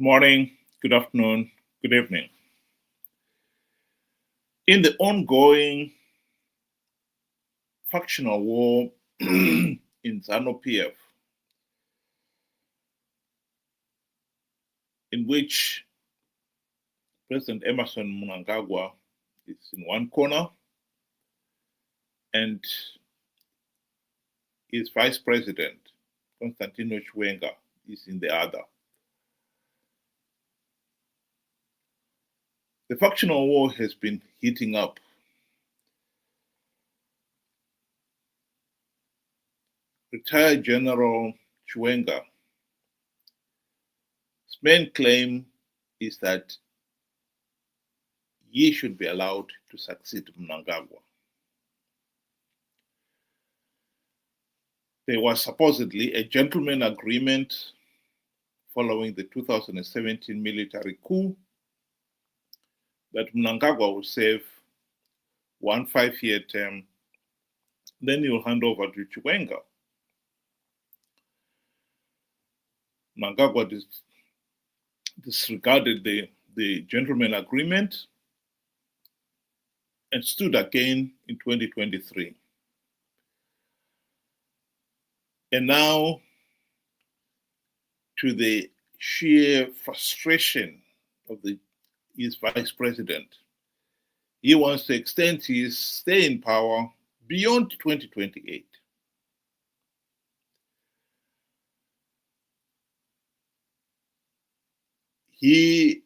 morning, good afternoon, good evening. In the ongoing factional war in ZANU-PF, in which President Emerson Mnangagwa is in one corner and his vice president, Constantino Chiwenga, is in the other. The factional war has been heating up. Retired General Chiwenga's main claim is that he should be allowed to succeed Mnangagwa. There was supposedly a gentleman agreement following the 2017 military coup that Mnangagwa will serve 1 5-year term, then he will hand over to Chiwenga. Mnangagwa disregarded the gentleman agreement and stood again in 2023. And now, to the sheer frustration of his vice president, he wants to extend his stay in power beyond 2028. The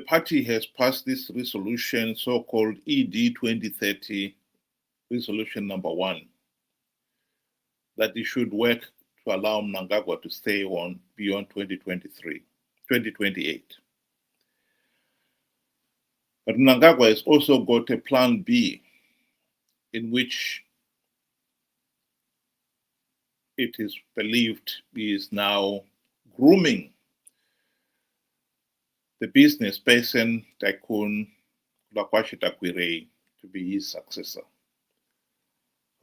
party has passed this resolution, so-called ED 2030, resolution number 1, that it should work to allow Mnangagwa to stay on beyond 2028. But Mnangagwa has also got a plan B, in which it is believed he is now grooming the business person, tycoon, Tagwirei, to be his successor.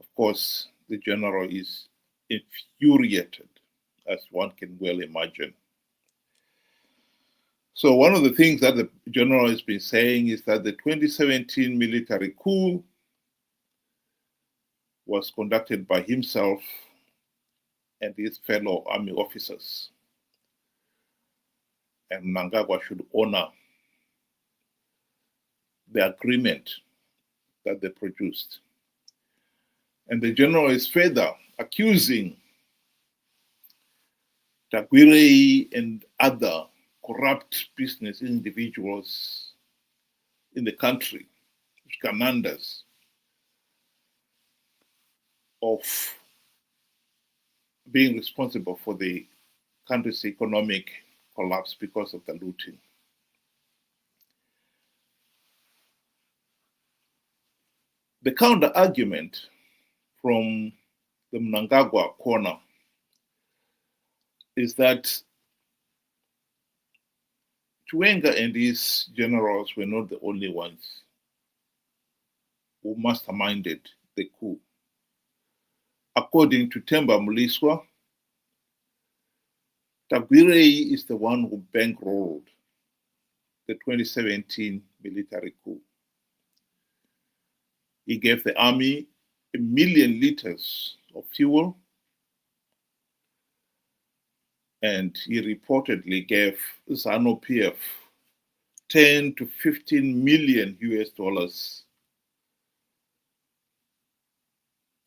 Of course, the general is infuriated, as one can well imagine. So one of the things that the general has been saying is that the 2017 military coup was conducted by himself and his fellow army officers, and Mnangagwa should honor the agreement that they produced. And the general is further accusing Tagwirei and other corrupt business individuals in the country, commanders, of being responsible for the country's economic collapse because of the looting. The counter argument from the Mnangagwa corner is that Chiwenga and his generals were not the only ones who masterminded the coup. According to Temba Mliswa, Tagwirei is the one who bankrolled the 2017 military coup. He gave the army 1 million liters of fuel, and he reportedly gave ZANU-PF 10 to 15 million US dollars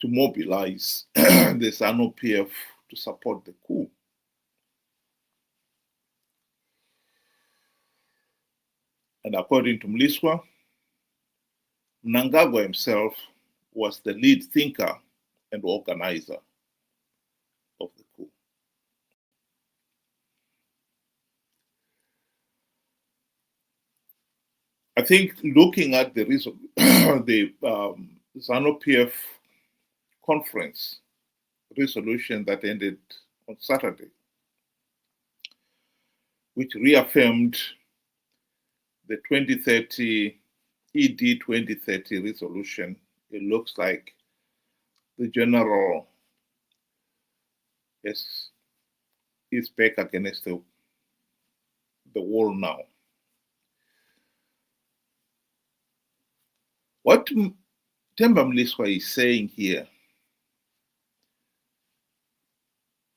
to mobilize the ZANU-PF to support the coup. And according to Mliswa, Mnangagwa himself was the lead thinker and organizer of the coup. I think looking at the ZANU-PF conference resolution that ended on Saturday, which reaffirmed the 2030 ED 2030 resolution, it looks like the general is back against the the wall now. What Temba Mliswa is saying here,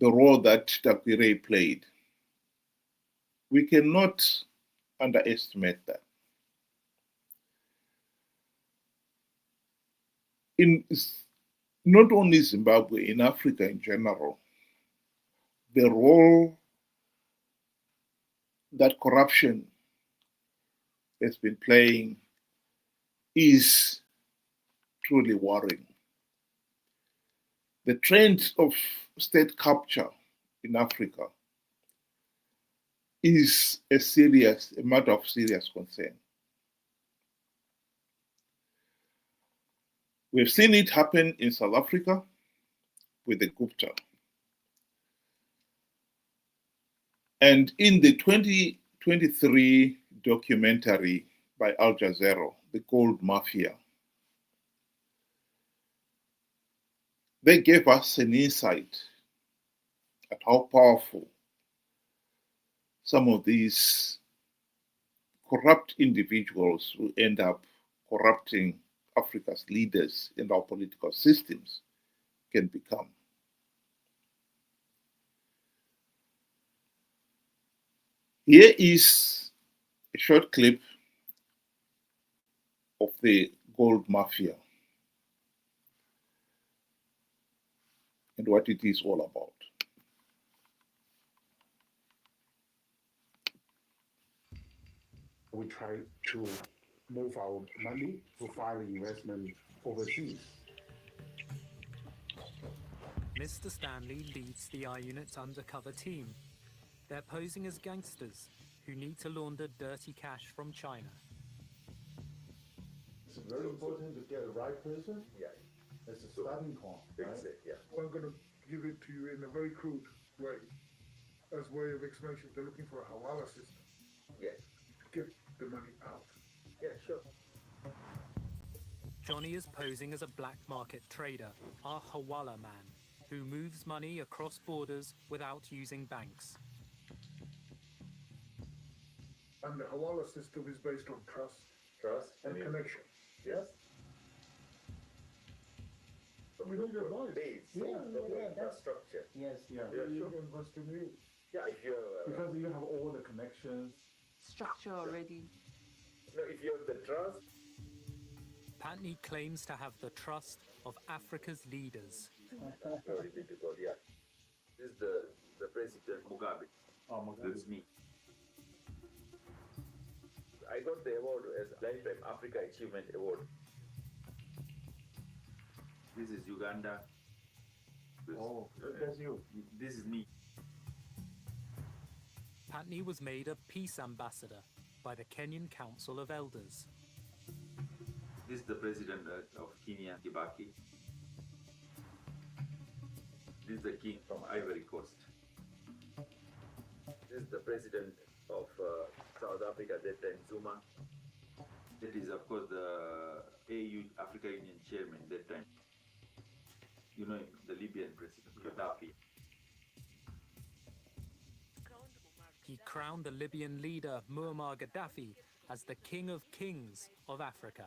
the role that Tagwirei played, we cannot underestimate that. In not only Zimbabwe, in Africa in general, the role that corruption has been playing is truly worrying. The trend of state capture in Africa is a matter of serious concern. We've seen it happen in South Africa with the Gupta. And in the 2023 documentary by Al Jazeera, The Gold Mafia, they gave us an insight at how powerful some of these corrupt individuals who end up corrupting Africa's leaders and our political systems can become. Here is a short clip of the Gold Mafia and what it is all about. We try to move our money to find investment overseas. Mr. Stanley leads the I-Unit's undercover team. They're posing as gangsters who need to launder dirty cash from China. It's very important to get the right person. Yeah. It's a starting point, right? Yeah. I'm going to give it to you in a very crude way. As way of explanation, they're looking for a Hawala system. Yeah. To get the money out. Yeah, sure. Johnny is posing as a black market trader, our Hawala man, who moves money across borders without using banks. And the Hawala system is based on trust and connection. Yes. So We need advice. base, Yeah, infrastructure. Yes, yeah. You sure. can invest in you. Yeah, if you're Because you have all the connections. Structure already. if you have the trust. Patney claims to have the trust of Africa's leaders. Glory be to God, yeah. This is the President Mugabe. Oh my This is me. I got the award as Lifetime Africa Achievement Award. This is Uganda. That's you. This is me. Patney was made a peace ambassador by the Kenyan Council of Elders. This is the President of Kenya, Kibaki. This is the King from Ivory Coast. This is the President of South Africa at that time, Zuma. That is, of course, the AU, Africa Union Chairman at that time. You know, the Libyan President, Gaddafi. He crowned the Libyan leader Muammar Gaddafi as the King of Kings of Africa.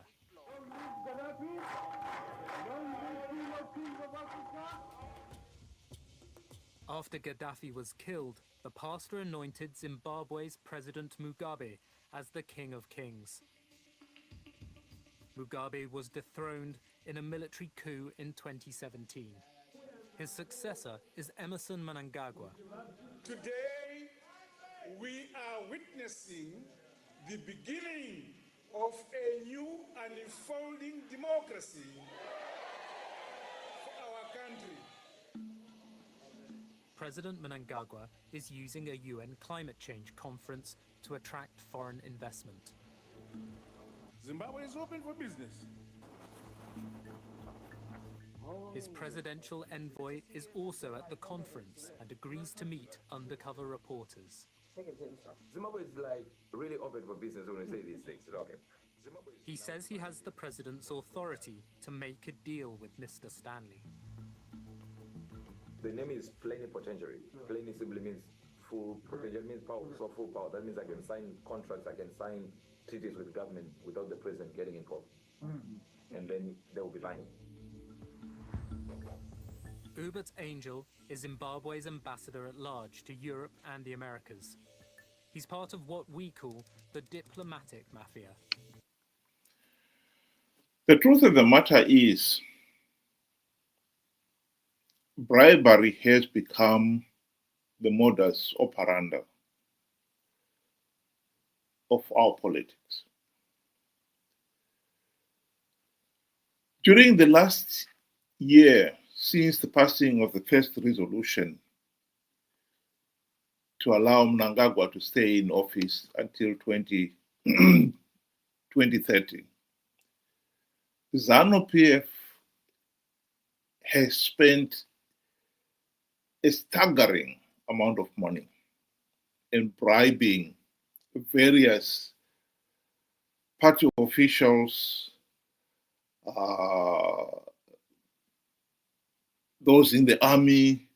After Gaddafi was killed, the pastor anointed Zimbabwe's President Mugabe as the King of Kings. Mugabe was dethroned in a military coup in 2017. His successor is Emerson Mnangagwa. Today, we are witnessing the beginning of a new and unfolding democracy for our country. President Mnangagwa is using a UN climate change conference to attract foreign investment. Zimbabwe is open for business. His presidential envoy is also at the conference and agrees to meet undercover reporters. Zimbabwe is like really open for business when we say these things. Okay. He says he has the president's authority to make a deal with Mr. Stanley. The name is plenipotentiary. Pleni simply means full potential. Means power, so full power. That means I can sign contracts, I can sign treaties with government without the president getting involved. And then they will be lying. Hubert Angel is Zimbabwe's ambassador at large to Europe and the Americas. He's part of what we call the diplomatic mafia. The truth of the matter is, bribery has become the modus operandi of our politics. During the last year, since the passing of the first resolution to allow Mnangagwa to stay in office until 2030, ZANU-PF has spent a staggering amount of money in bribing various party officials, those in the army,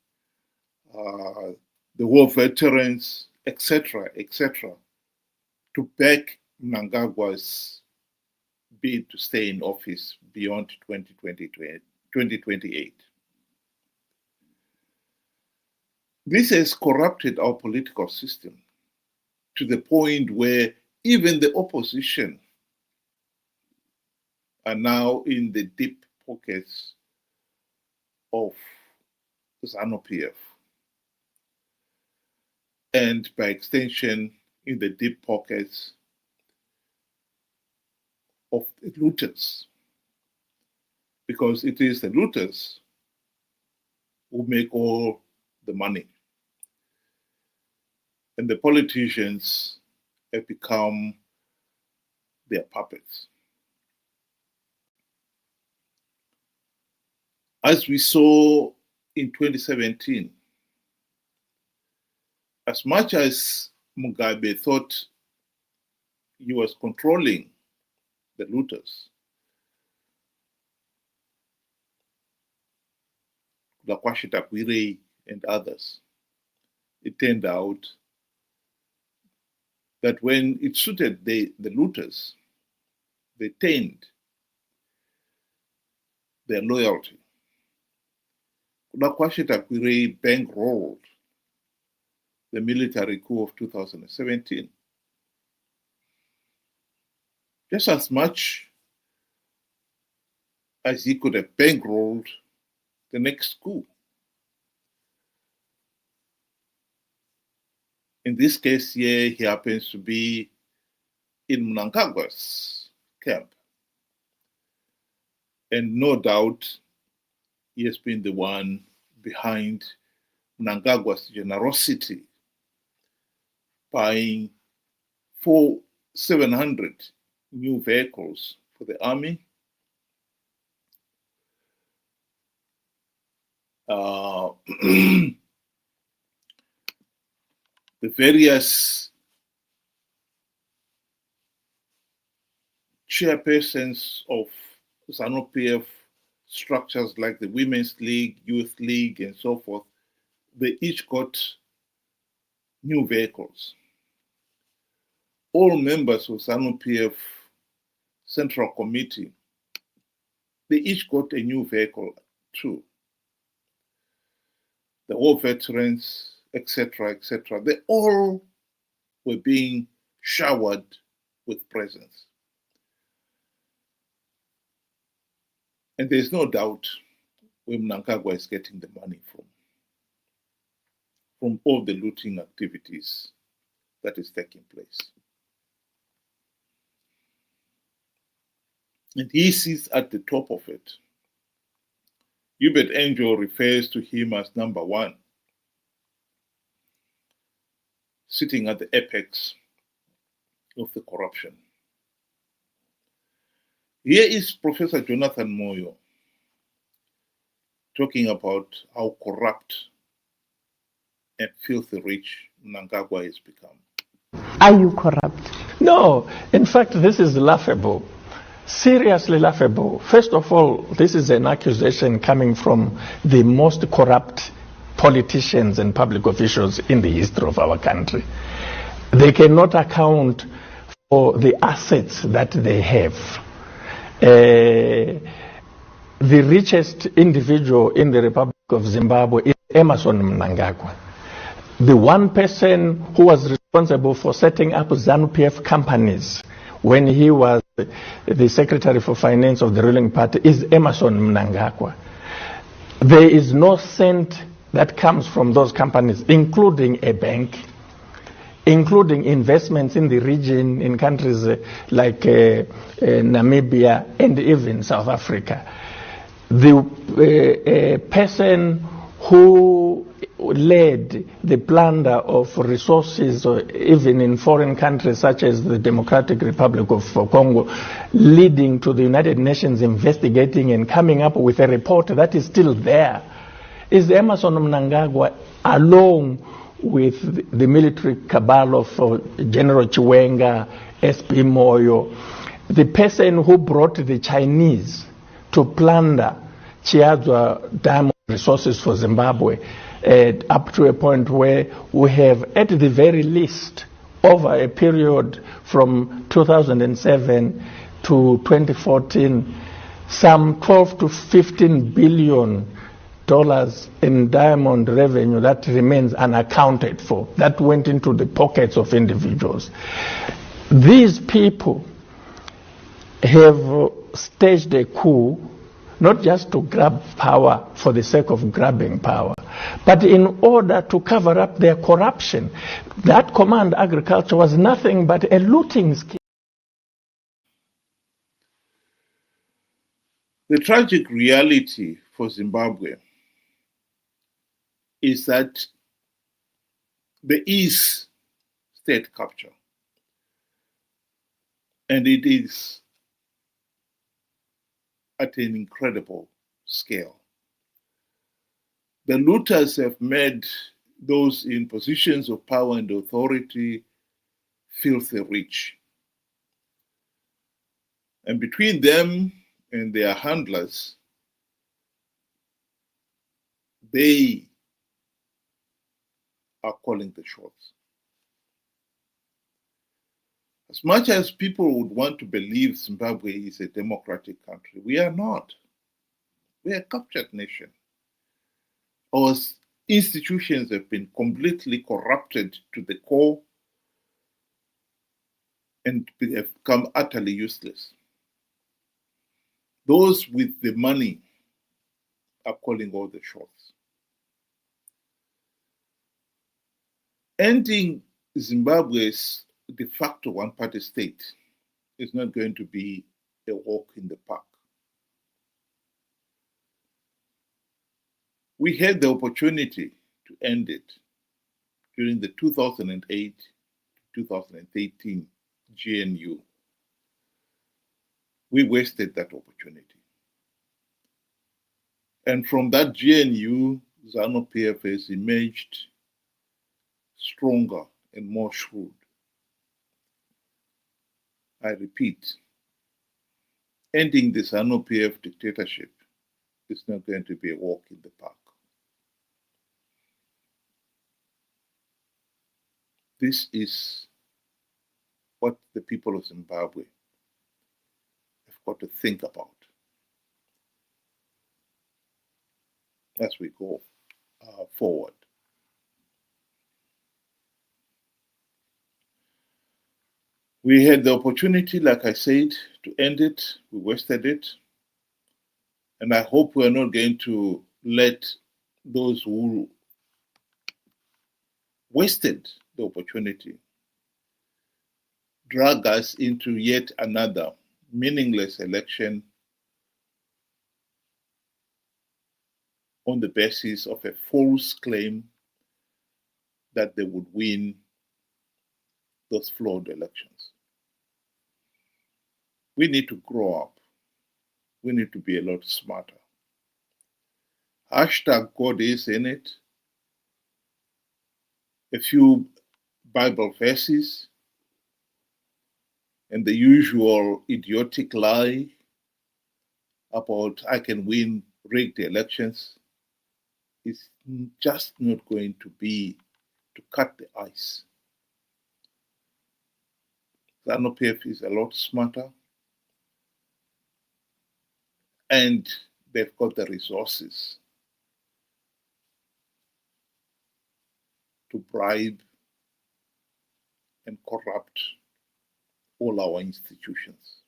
the war veterans, etc., to back Mnangagwa's bid to stay in office beyond 2028. This has corrupted our political system to the point where even the opposition are now in the deep pockets of ZANU-PF, and by extension in the deep pockets of the looters, because it is the looters who make all the money. And the politicians have become their puppets. As we saw in 2017, as much as Mugabe thought he was controlling the looters, Tagwirei and others, it turned out that when it suited the looters, they tamed their loyalty. Tagwirei bankrolled the military coup of 2017 just as much as he could have bankrolled the next coup. In this case here, he happens to be in Mnangagwa's camp. And no doubt, he has been the one behind Mnangagwa's generosity, buying 700 new vehicles for the army, the various chairpersons of ZANU-PF structures like the Women's League, Youth League, and so forth, they each got new vehicles. All members of ZANU-PF Central Committee, they each got a new vehicle too. The war veterans, etc., they all were being showered with presents. And there's no doubt where Mnangagwa is getting the money from all the looting activities that is taking place. And he sits at the top of it. Hubert Angel refers to him as number one, sitting at the apex of the corruption. Here is Professor Jonathan Moyo talking about how corrupt and filthy rich Mnangagwa has become. Are you corrupt? No, in fact, this is laughable. Seriously laughable. First of all, this is an accusation coming from the most corrupt politicians and public officials in the history of our country. They cannot account for the assets that they have. The richest individual in the Republic of Zimbabwe is Emmerson Mnangagwa, the one person who was responsible for setting up ZANU-PF companies when he was the Secretary for Finance of the ruling party is Emmerson Mnangagwa. There is no cent that comes from those companies, including a bank, including investments in the region, in countries like Namibia and even South Africa. The person who led the plunder of resources, even in foreign countries such as the Democratic Republic of Congo, leading to the United Nations investigating and coming up with a report that is still there, is Emmerson Mnangagwa, along with the military cabal of General Chiwenga, SP Moyo, the person who brought the Chinese to plunder Chiadzwa diamond resources for Zimbabwe, up to a point where we have, at the very least, over a period from 2007 to 2014, some 12 to 15 billion dollars in diamond revenue that remains unaccounted for, that went into the pockets of individuals. These people have staged a coup, not just to grab power for the sake of grabbing power, but in order to cover up their corruption. That command agriculture was nothing but a looting scheme. The tragic reality for Zimbabwe is that there is state capture, and it is at an incredible scale. The looters have made those in positions of power and authority filthy rich. And between them and their handlers, they are calling the shots. As much as people would want to believe Zimbabwe is a democratic country, we are not. We are a captured nation. Our institutions have been completely corrupted to the core and have become utterly useless. Those with the money are calling all the shots. Ending Zimbabwe's de facto one-party state is not going to be a walk in the park. We had the opportunity to end it during the 2008-2013 GNU. We wasted that opportunity. And from that GNU, ZANU-PF has emerged stronger and more shrewd. I repeat, ending the ZANU-PF dictatorship is not going to be a walk in the park. This is what the people of Zimbabwe have got to think about as we go forward. We had the opportunity, like I said, to end it. We wasted it. And I hope we're not going to let those who wasted the opportunity drag us into yet another meaningless election on the basis of a false claim that they would win those flawed elections. We need to grow up. We need to be a lot smarter. Hashtag God is in it. A few Bible verses and the usual idiotic lie about I can win rigged elections is just not going to be to cut the ice. ZANU-PF is a lot smarter, and they've got the resources to bribe and corrupt all our institutions.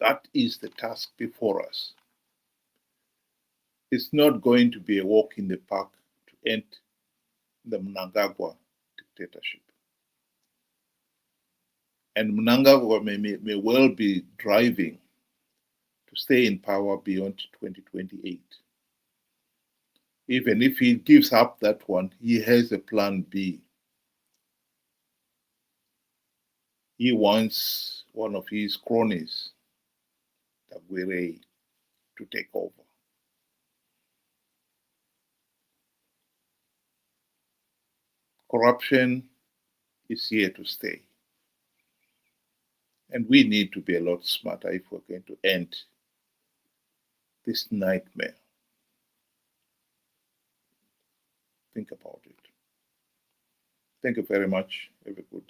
That is the task before us. It's not going to be a walk in the park to end the Mnangagwa dictatorship. And Mnangagwa may well be driving to stay in power beyond 2028. Even if he gives up that one, he has a plan B. He wants one of his cronies, Tagwirei, to take over. Corruption is here to stay. And we need to be a lot smarter if we're going to end this nightmare. Think about it. Thank you very much. Have a good day.